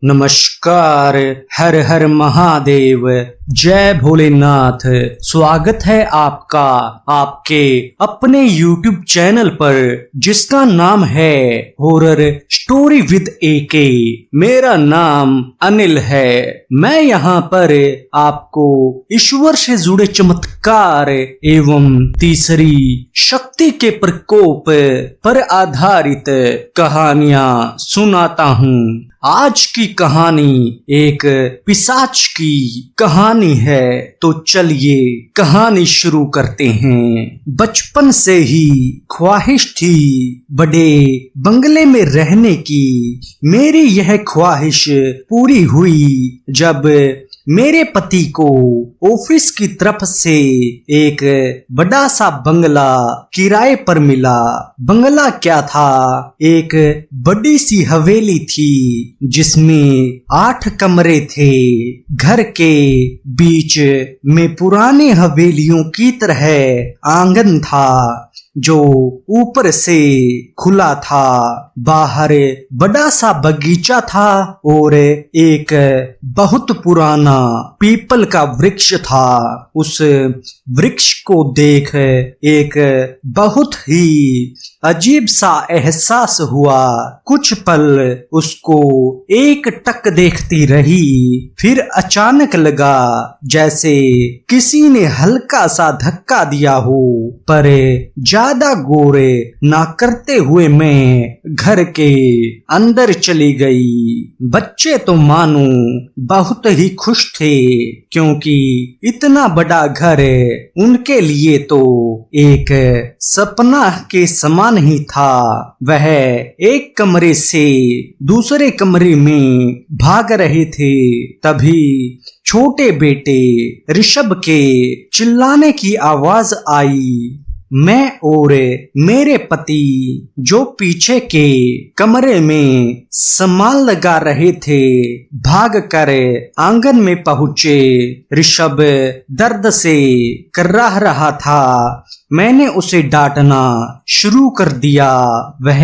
नमस्कार। हर हर महादेव। जय भोलेनाथ। स्वागत है आपका आपके अपने YouTube चैनल पर जिसका नाम है हॉरर स्टोरी विद एके। मेरा नाम अनिल है। मैं यहाँ पर आपको ईश्वर से जुड़े चमत्कार एवं तीसरी शक्ति के प्रकोप पर आधारित कहानियां सुनाता हूँ। आज की कहानी एक पिशाच की कहानी है, तो चलिए कहानी शुरू करते हैं। बचपन से ही ख्वाहिश थी बड़े बंगले में रहने की। मेरी यह ख्वाहिश पूरी हुई जब मेरे पति को ऑफिस की तरफ से एक बड़ा सा बंगला किराए पर मिला। बंगला क्या था, एक बड़ी सी हवेली थी जिसमें 8 कमरे थे। घर के बीच में पुरानी हवेलियों की तरह आंगन था जो ऊपर से खुला था। बाहर बड़ा सा बगीचा था और एक बहुत पुराना पीपल का वृक्ष था। उस वृक्ष को देख एक बहुत ही अजीब सा एहसास हुआ। कुछ पल उसको एक टक देखती रही, फिर अचानक लगा जैसे किसी ने हल्का सा धक्का दिया हो। पर ज्यादा गौर ना करते हुए मैं घर के अंदर चली गई। बच्चे तो मानो बहुत ही खुश थे क्योंकि इतना बड़ा घर उनके लिए तो एक सपना के समान ही था। वह एक कमरे से दूसरे कमरे में भाग रहे थे, तभी छोटे बेटे ऋषभ के चिल्लाने की आवाज आई। मैं और मेरे पति जो पीछे के कमरे में सामान लगा रहे थे भागकर आंगन में पहुंचे। ऋषभ दर्द से कर्राह रहा था। मैंने उसे डांटना शुरू कर दिया। वह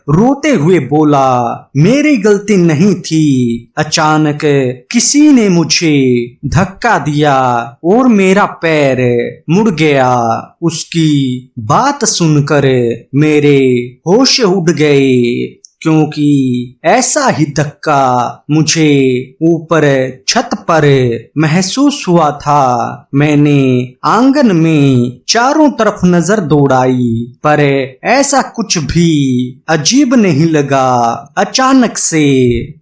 रोते हुए बोला, मेरी गलती नहीं थी, अचानक किसी ने मुझे धक्का दिया और मेरा पैर मुड़ गया। उसकी बात सुनकर मेरे होश उड़ गए क्योंकि ऐसा ही धक्का मुझे ऊपर छत पर महसूस हुआ था। मैंने आंगन में चारों तरफ नजर दौड़ाई पर ऐसा कुछ भी अजीब नहीं लगा। अचानक से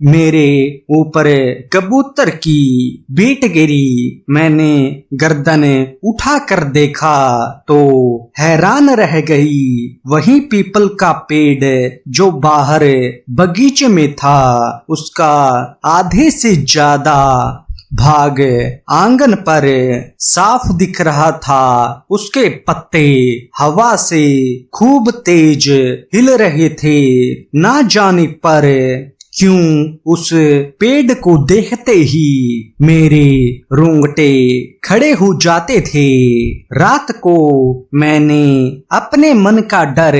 मेरे ऊपर कबूतर की बीट गिरी। मैंने गर्दन उठा कर देखा तो हैरान रह गई। वही पीपल का पेड़ जो बाहर बगीचे में था उसका आधे से ज्यादा भाग आंगन पर साफ दिख रहा था। उसके पत्ते हवा से खूब तेज हिल रहे थे। ना जाने पर क्यों उस पेड़ को देखते ही मेरे रोंगटे खड़े हो जाते थे। रात को मैंने अपने मन का डर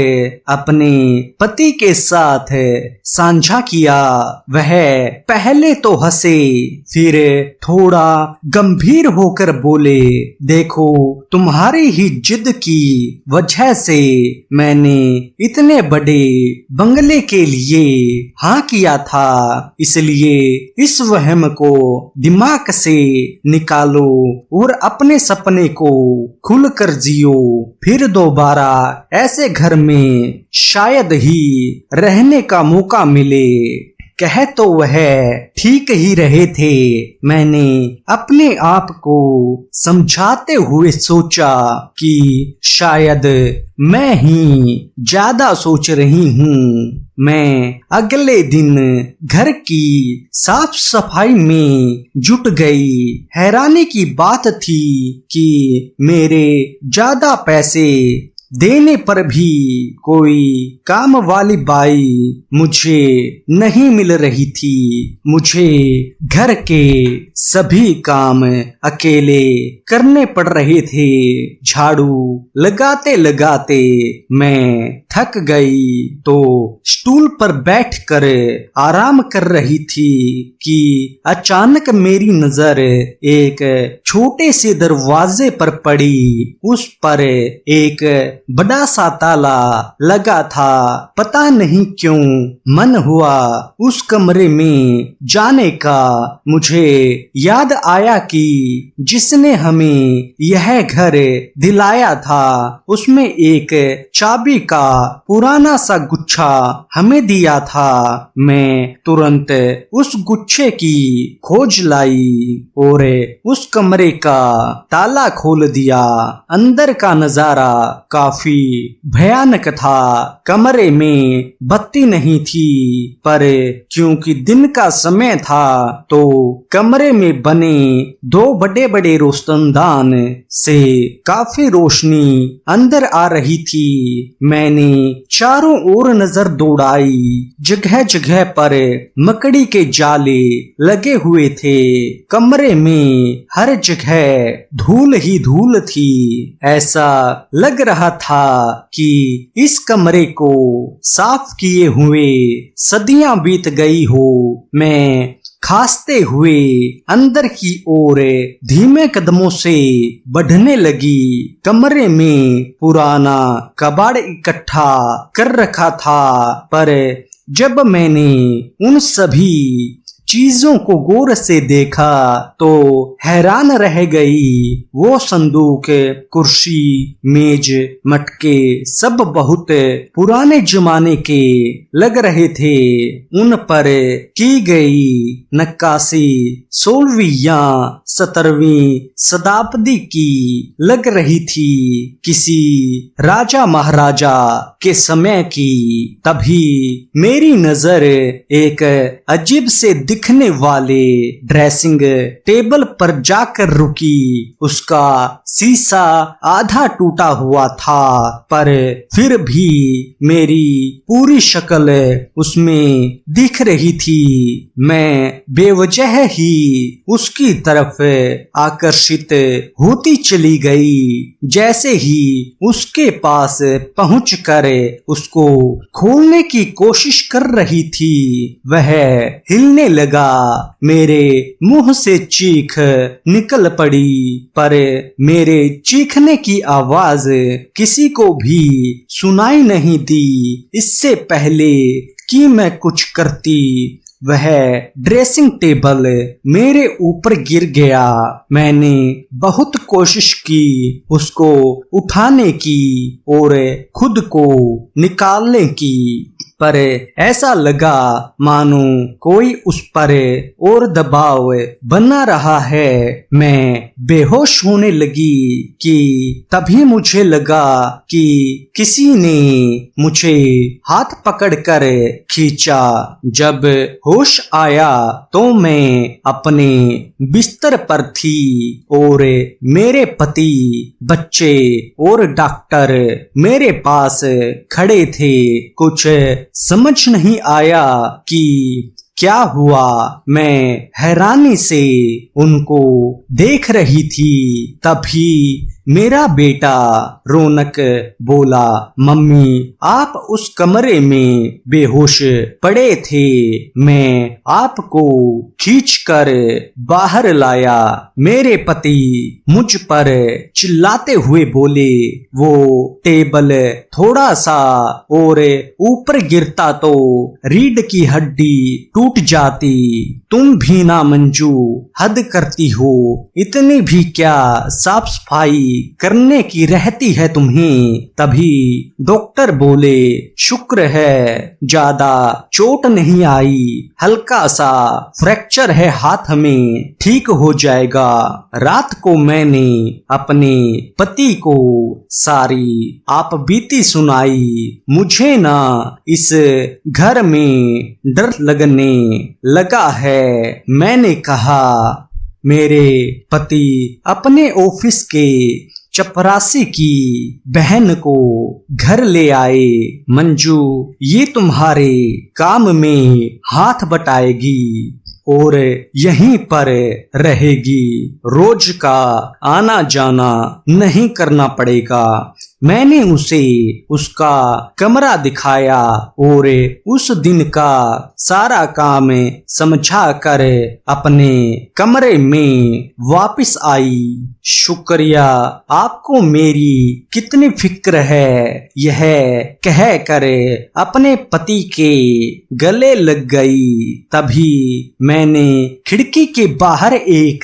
अपने पति के साथ साझा किया। वह पहले तो हंसे, फिर थोड़ा गंभीर होकर बोले, देखो तुम्हारी ही जिद की वजह से मैंने इतने बड़े बंगले के लिए हाँ किया था, इसलिए इस वहम को दिमाग से निकालो और अपने सपने को खुलकर जियो। फिर दोबारा ऐसे घर में शायद ही रहने का मौका मिले। कह तो वह ठीक ही रहे थे। मैंने अपने आप को समझाते हुए सोचा कि शायद मैं ही ज्यादा सोच रही हूँ। मैं अगले दिन घर की साफ सफाई में जुट गई। हैरानी की बात थी कि मेरे ज्यादा पैसे देने पर भी कोई काम वाली बाई मुझे नहीं मिल रही थी। मुझे घर के सभी काम अकेले करने पड़ रहे थे। झाड़ू लगाते लगाते मैं थक गई तो स्टूल पर बैठकर आराम कर रही थी कि अचानक मेरी नजर एक छोटे से दरवाजे पर पड़ी। उस पर एक बड़ा सा ताला लगा था। पता नहीं क्यों मन हुआ उस कमरे में जाने का। मुझे याद आया कि जिसने हमें यह घर दिलाया था उसमें एक चाबी का पुराना सा गुच्छा हमें दिया था। मैं तुरंत उस गुच्छे की खोज लाई और उस कमरे का ताला खोल दिया। अंदर का नजारा काफी भयानक था। कमरे में बत्ती नहीं थी, पर क्योंकि दिन का समय था तो कमरे में बने दो बड़े बड़े रोशनदान से काफी रोशनी अंदर आ रही थी। मैंने चारों ओर नजर दौड़ाई। जगह जगह पर मकड़ी के जाले लगे हुए थे। कमरे में हर जगह धूल ही धूल थी। ऐसा लग रहा था कि इस कमरे को साफ किए हुए सदियां बीत गई हो। मैं खांसते हुए अंदर की ओर धीमे कदमों से बढ़ने लगी। कमरे में पुराना कबाड़ इकट्ठा कर रखा था, पर जब मैंने उन सभी चीजों को गौर से देखा तो हैरान रह गई। वो संदूक, कुर्सी, मेज, मटके सब बहुत पुराने जमाने के लग रहे थे। उन पर की गई नक्काशी 16वीं या 17वीं शताब्दी की लग रही थी, किसी राजा महाराजा के समय की। तभी मेरी नजर एक अजीब से दिखने वाले ड्रेसिंग टेबल पर जाकर रुकी। उसका शीशा आधा टूटा हुआ था, पर फिर भी मेरी पूरी शक्ल उसमें दिख रही थी। मैं बेवजह ही उसकी तरफ आकर्षित होती चली गई। जैसे ही उसके पास पहुंचकर उसको खोलने की कोशिश कर रही थी, वह हिलने लगा। मेरे मुंह से चीख निकल पड़ी, पर मेरे चीखने की आवाज किसी को भी सुनाई नहीं दी। इससे पहले कि मैं कुछ करती, वह ड्रेसिंग टेबल मेरे ऊपर गिर गया। मैंने बहुत कोशिश की उसको उठाने की और खुद को निकालने की, पर ऐसा लगा मानो कोई उस पर और दबाव बना रहा है। मैं बेहोश होने लगी कि तभी मुझे लगा कि किसी ने मुझे हाथ पकड़कर खींचा। जब होश आया तो मैं अपने बिस्तर पर थी और मेरे पति, बच्चे और डॉक्टर मेरे पास खड़े थे। कुछ समझ नहीं आया कि क्या हुआ। मैं हैरानी से उनको देख रही थी। तभी मेरा बेटा रौनक बोला, मम्मी आप उस कमरे में बेहोश पड़े थे, मैं आपको खींचकर बाहर लाया। मेरे पति मुझ पर चिल्लाते हुए बोले, वो टेबल थोड़ा सा और ऊपर गिरता तो रीढ़ की हड्डी टूट जाती। तुम भी ना मंजू हद करती हो, इतनी भी क्या साफ सफाई करने की रहती है तुम्हें। तभी डॉक्टर बोले, शुक्र है ज्यादा चोट नहीं आई, हल्का सा फ्रैक्चर है हाथ में, ठीक हो जाएगा। रात को मैंने अपने पति को सारी आप बीती सुनाई। मुझे ना इस घर में डर लगने लगा है। मैंने कहा, मेरे पति अपने ऑफिस के चपरासी की बहन को घर ले आए। मंजू ये तुम्हारे काम में हाथ बटाएगी और यहीं पर रहेगी, रोज का आना जाना नहीं करना पड़ेगा। मैंने उसे उसका कमरा दिखाया और उस दिन का सारा काम समझा कर अपने कमरे में वापस आई। शुक्रिया, आपको मेरी कितनी फिक्र है, यह कह कर अपने पति के गले लग गई। तभी मैंने खिड़की के बाहर एक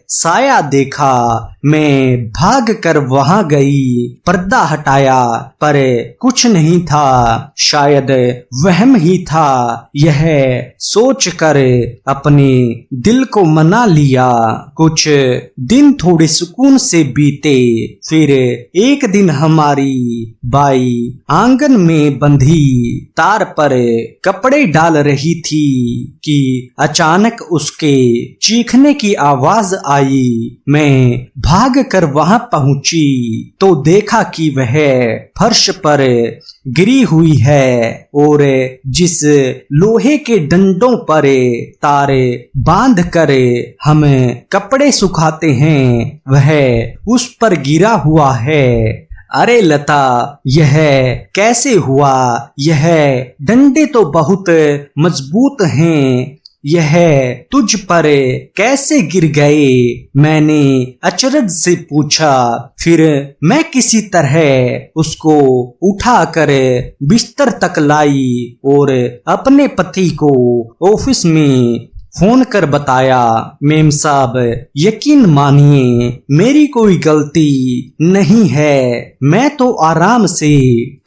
साया देखा। मैं भाग कर वहां गई, पर्दा हटाया पर कुछ नहीं था, शायद वहम ही था। यह सोचकर अपने दिल को मना लिया। कुछ दिन थोड़े सुकून से बीते। फिर एक दिन हमारी बाई आंगन में बंधी तार पर कपड़े डाल रही थी कि अचानक उसके चीखने की आवाज आई। मैं भाग कर वहां पहुंची तो देखा कि वह फर्श पर गिरी हुई है और जिस लोहे के डंडों पर तारे बांध कर हम कपड़े सुखाते हैं वह उस पर गिरा हुआ है। अरे लता, यह कैसे हुआ? यह डंडे तो बहुत मजबूत हैं, यह तुझ पर कैसे गिर गए? मैंने अचरज से पूछा। फिर मैं किसी तरह उसको उठाकर बिस्तर तक लाई और अपने पति को ऑफिस में फोन कर बताया। मेम साहब, यकीन मानिए मेरी कोई गलती नहीं है, मैं तो आराम से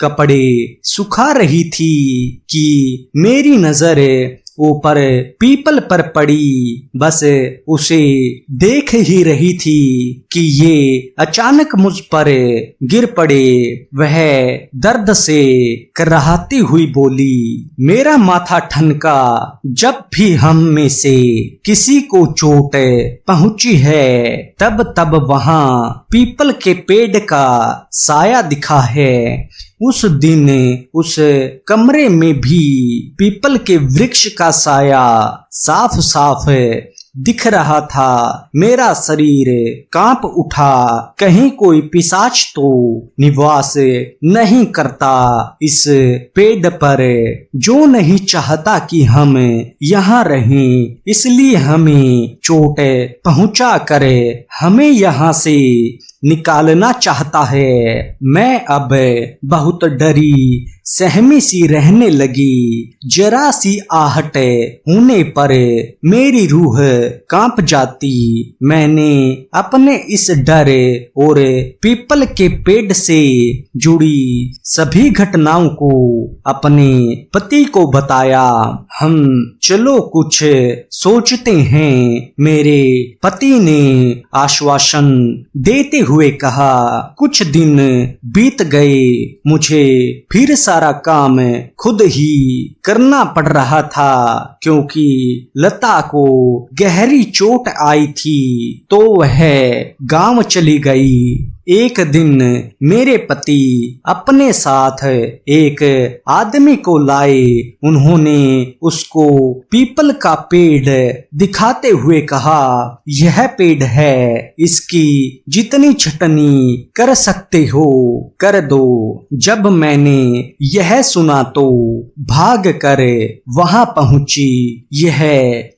कपड़े सुखा रही थी कि मेरी नजर ऊपर पीपल पर पड़ी। बस उसे देख ही रही थी कि ये अचानक मुझ पर गिर पड़े। वह दर्द से कराहती हुई बोली, मेरा माथा ठनका। जब भी हम में से किसी को चोट पहुंची है तब वहां पीपल के पेड़ का साया दिखा है। उस दिन उस कमरे में भी पीपल के वृक्ष का साया साफ साफ दिख रहा था। मेरा शरीर कांप उठा, कहीं कोई पिशाच तो निवास नहीं करता इस पेड़ पर, जो नहीं चाहता कि हम यहाँ रहें, इसलिए हमें चोट पहुंचा कर हमें यहाँ से निकालना चाहता है। मैं अब बहुत डरी सहमी सी रहने लगी। जरा सी आहट होने पर मेरी रूह कांप जाती। मैंने अपने इस डर और पीपल के पेड़ से जुड़ी सभी घटनाओं को अपने पति को बताया। हम चलो कुछ सोचते हैं, मेरे पति ने आश्वासन देते हुए कहा। कुछ दिन बीत गए, मुझे फिर सारा काम खुद ही करना पड़ रहा था क्योंकि लता को गहरी चोट आई थी तो वह गांव चली गई। एक दिन मेरे पति अपने साथ एक आदमी को लाए। उन्होंने उसको पीपल का पेड़ दिखाते हुए कहा, यह पेड़ है, इसकी जितनी छटनी कर सकते हो कर दो। जब मैंने यह सुना तो भाग कर वहां पहुंची। यह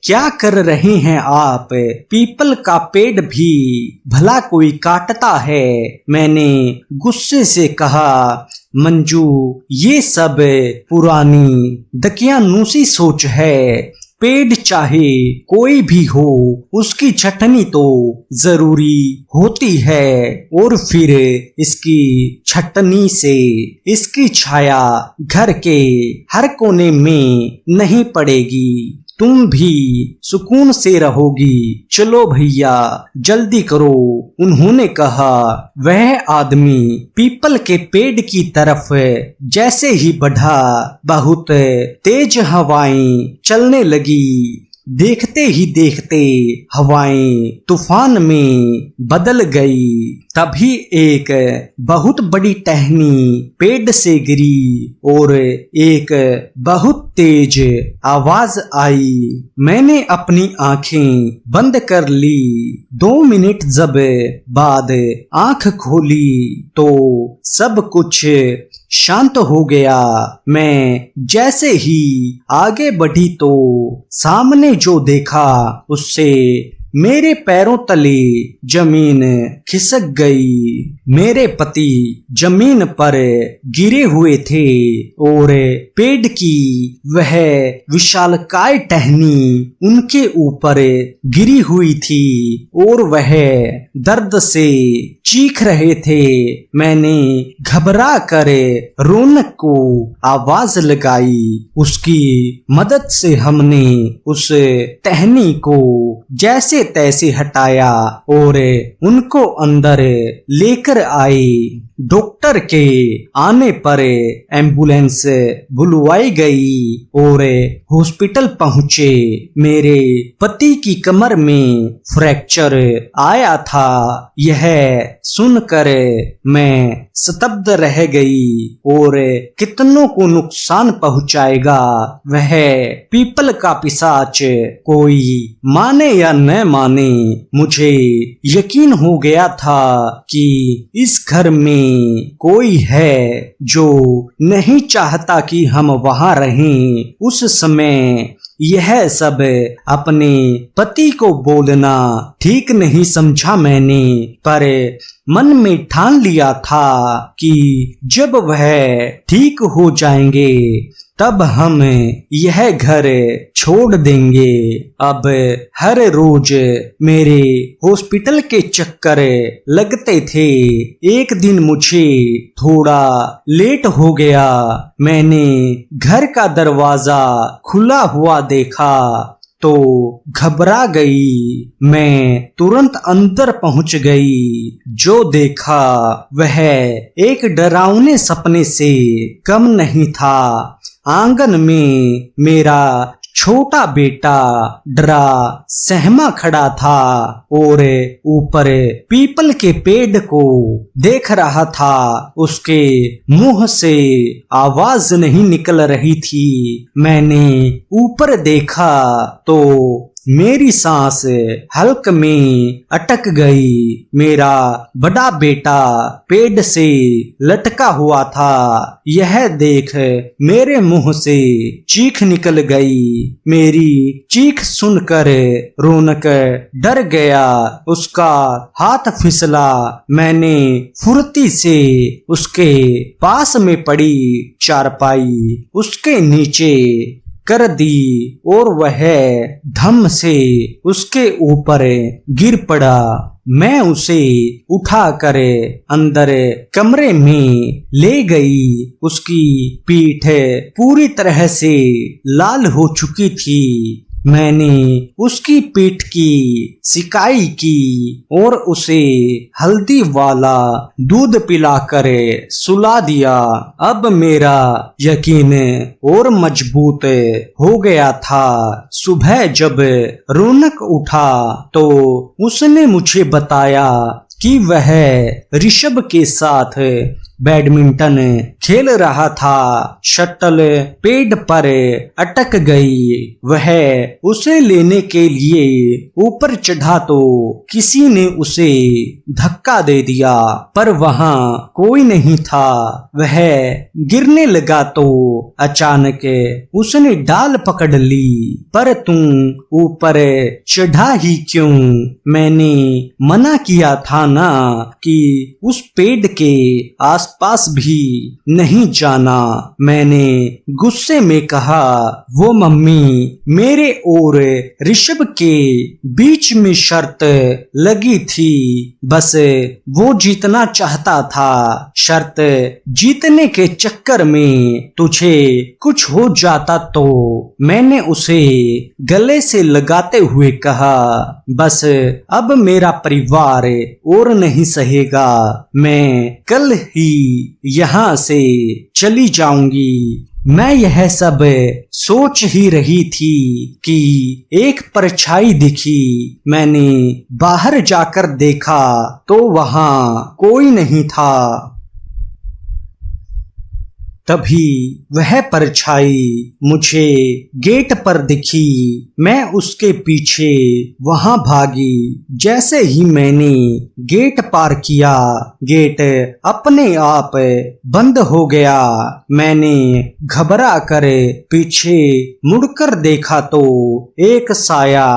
क्या कर रहे हैं आप? पीपल का पेड़ भी भला कोई काटता है? मैंने गुस्से से कहा, मंजू, ये सब पुरानी दकियानूसी सोच है। पेड़ चाहे कोई भी हो, उसकी छटनी तो जरूरी होती है और फिर इसकी छटनी से इसकी छाया घर के हर कोने में नहीं पड़ेगी, तुम भी सुकून से रहोगी। चलो भैया जल्दी करो। उन्होंने कहा। वह आदमी पीपल के पेड़ की तरफ जैसे ही बढ़ा, बहुत तेज हवाएं चलने लगी। देखते ही देखते हवाएं तूफान में बदल गई। तभी एक बहुत बड़ी टहनी पेड़ से गिरी और एक बहुत तेज आवाज आई। मैंने अपनी आंखें बंद कर ली। 2 मिनट जब बाद आंख खोली तो सब कुछ शांत हो गया। मैं जैसे ही आगे बढ़ी तो सामने जो देखा उससे मेरे पैरों तले जमीन खिसक गई। मेरे पति जमीन पर गिरे हुए थे और पेड़ की वह विशालकाय टहनी उनके ऊपर गिरी हुई थी और वह दर्द से चीख रहे थे। मैंने घबरा कर रौनक को आवाज लगाई। उसकी मदद से हमने उस टहनी को जैसे तैसे हटाया और उनको अंदर लेकर आए। डॉक्टर के आने पर एम्बुलेंस बुलवाई गई और हॉस्पिटल पहुंचे। मेरे पति की कमर में फ्रैक्चर आया था। यह सुनकर मैं स्तब्ध रह गई और कितनों को नुकसान पहुंचाएगा वह पीपल का पिशाच, कोई माने या न माने, मुझे यकीन हो गया था कि इस घर में कोई है जो नहीं चाहता कि हम वहां रहें। उस समय यह सब अपने पति को बोलना ठीक नहीं समझा मैंने, पर मन में ठान लिया था कि जब वह ठीक हो जाएंगे तब हम यह घर छोड़ देंगे। अब हर रोज मेरे हॉस्पिटल के चक्कर लगते थे। एक दिन मुझे थोड़ा लेट हो गया। मैंने घर का दरवाजा खुला हुआ देखा तो घबरा गई। मैं तुरंत अंदर पहुंच गई। जो देखा वह एक डरावने सपने से कम नहीं था। आंगन में मेरा छोटा बेटा डरा सहमा खड़ा था और ऊपर पीपल के पेड़ को देख रहा था। उसके मुंह से आवाज नहीं निकल रही थी। मैंने ऊपर देखा तो मेरी सांस हल्क में अटक गई। मेरा बड़ा बेटा पेड़ से लटका हुआ था। यह देख मेरे मुंह से चीख निकल गई। मेरी चीख सुनकर रौनक डर गया। उसका हाथ फिसला। मैंने फुर्ती से उसके पास में पड़ी चारपाई उसके नीचे कर दी और वह धम से उसके ऊपर गिर पड़ा। मैं उसे उठाकर अंदर कमरे में ले गई। उसकी पीठ पूरी तरह से लाल हो चुकी थी। मैंने उसकी पीठ की सिकाई की और उसे हल्दी वाला दूध पिलाकर सुला दिया। अब मेरा यकीन और मजबूत हो गया था। सुबह जब रौनक उठा तो उसने मुझे बताया कि वह ऋषभ के साथ बैडमिंटन खेल रहा था। शटल पेड़ पर अटक गई। वह उसे लेने के लिए ऊपर चढ़ा तो किसी ने उसे धक्का दे दिया, पर वहां कोई नहीं था। वह गिरने लगा तो अचानक उसने डाल पकड़ ली। पर तुम ऊपर चढ़ा ही क्यों? मैंने मना किया था ना कि उस पेड़ के आसपास भी नहीं जाना। मैंने गुस्से में कहा, वो मम्मी मेरे और ऋषभ के बीच में शर्त लगी थी, बस वो जीतना चाहता था। शर्त जीतने के चक्कर में तुझे कुछ हो जाता तो मैंने उसे गले से लगाते हुए कहा, बस अब मेरा परिवार और नहीं सहेगा। मैं कल ही यहाँ से चली जाऊंगी। मैं यह सब सोच ही रही थी कि एक परछाई दिखी। मैंने बाहर जाकर देखा तो वहां कोई नहीं था। तभी वह परछाई मुझे गेट पर दिखी। मैं उसके पीछे वहां भागी। जैसे ही मैंने गेट पार किया, गेट अपने आप बंद हो गया। मैंने घबरा कर पीछे मुड़कर देखा तो एक साया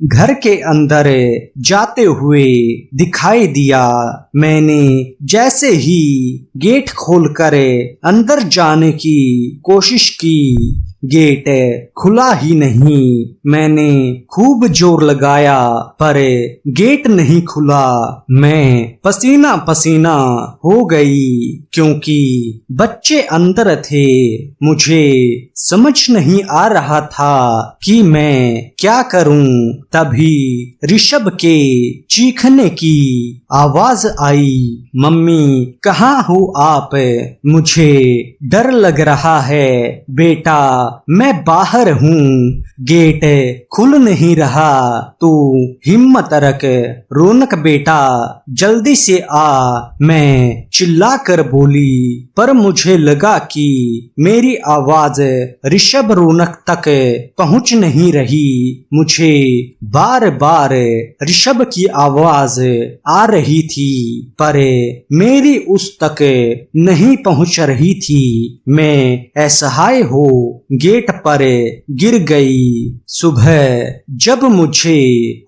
घर के अंदर जाते हुए दिखाई दिया। मैंने जैसे ही गेट खोलकर अंदर जाने की कोशिश की, गेट खुला ही नहीं। मैंने खूब जोर लगाया पर गेट नहीं खुला। मैं पसीना पसीना हो गई क्योंकि बच्चे अंदर थे। मुझे समझ नहीं आ रहा था कि मैं क्या करूं। तभी ऋषभ के चीखने की आवाज आई, मम्मी कहाँ हो आप? मुझे डर लग रहा है। बेटा मैं बाहर हूँ, गेट खुल नहीं रहा। तू हिम्मत रख। रौनक बेटा जल्दी से आ, मैं चिल्लाकर बोली। पर मुझे लगा कि मेरी आवाज ऋषभ रौनक तक पहुंच नहीं रही। मुझे बार बार ऋषभ की आवाज आ रही थी पर मेरी उस तक नहीं पहुंच रही थी। मैं असहाय हो गेट पर गिर गई। सुबह जब मुझे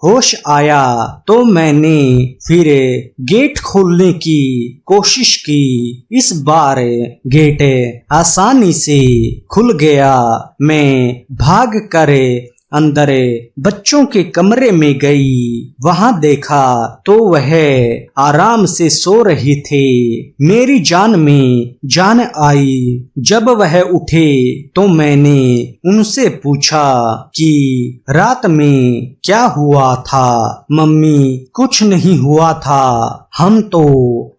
होश आया तो मैंने फिर गेट खोलने की कोशिश की। इस बार गेट आसानी से खुल गया। मैं भाग कर अंदर बच्चों के कमरे में गई। वहां देखा तो वह आराम से सो रहे थे। मेरी जान में जान आई। जब वह उठे तो मैंने उनसे पूछा कि रात में क्या हुआ था। मम्मी कुछ नहीं हुआ था, हम तो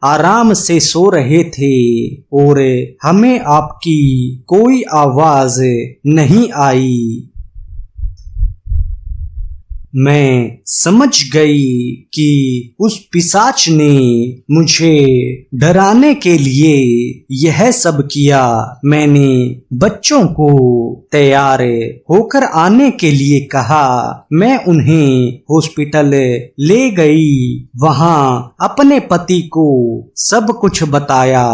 आराम से सो रहे थे और हमें आपकी कोई आवाज नहीं आई। मैं समझ गई कि उस पिशाच ने मुझे डराने के लिए यह सब किया। मैंने बच्चों को तैयार होकर आने के लिए कहा। मैं उन्हें हॉस्पिटल ले गई। वहां अपने पति को सब कुछ बताया।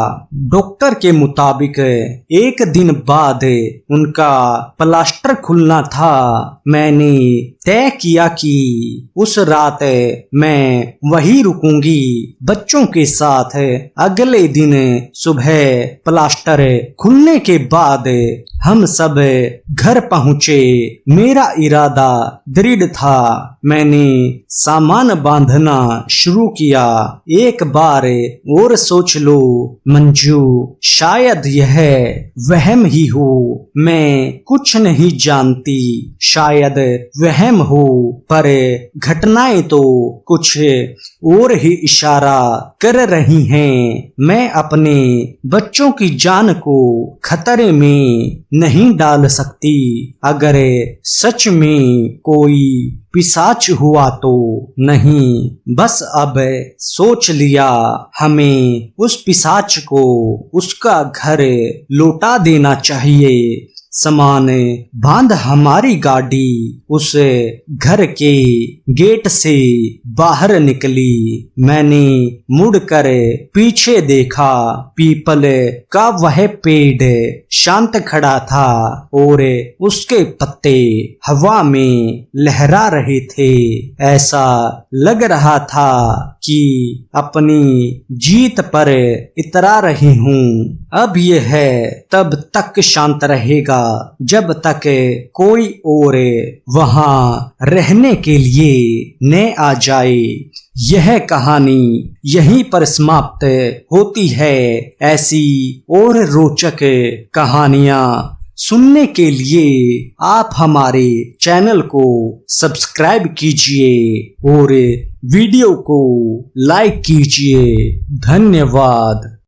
डॉक्टर के मुताबिक एक दिन बाद उनका प्लास्टर खुलना था। मैंने तय किया कि उस रात मैं वहीं रुकूंगी बच्चों के साथ। अगले दिन सुबह प्लास्टर खुलने के बाद हम सब घर पहुंचे। मेरा इरादा दृढ़ था। मैंने सामान बांधना शुरू किया। एक बार और सोच लो मंजू, शायद यह वहम ही हो। मैं कुछ नहीं जानती, शायद वहम हो, पर घटनाएं तो कुछ और ही इशारा कर रही हैं। मैं अपने बच्चों की जान को खतरे में नहीं डाल सकती। अगर सच में कोई पिशाच हुआ तो नहीं, बस अब सोच लिया हमें उस पिशाच को उसका घर लौटा देना चाहिए। सामान बांध हमारी गाड़ी उस घर के गेट से बाहर निकली। मैंने मुड़कर पीछे देखा। पीपल का वह पेड़ शांत खड़ा था और उसके पत्ते हवा में लहरा रहे थे। ऐसा लग रहा था कि अपनी जीत पर इतरा रही हूँ। अब यह तब तक शांत रहेगा जब तक कोई और वहां रहने के लिए न आ जाए। यह कहानी यहीं पर समाप्त होती है। ऐसी और रोचक कहानियां सुनने के लिए आप हमारे चैनल को सब्सक्राइब कीजिए और वीडियो को लाइक कीजिए। धन्यवाद।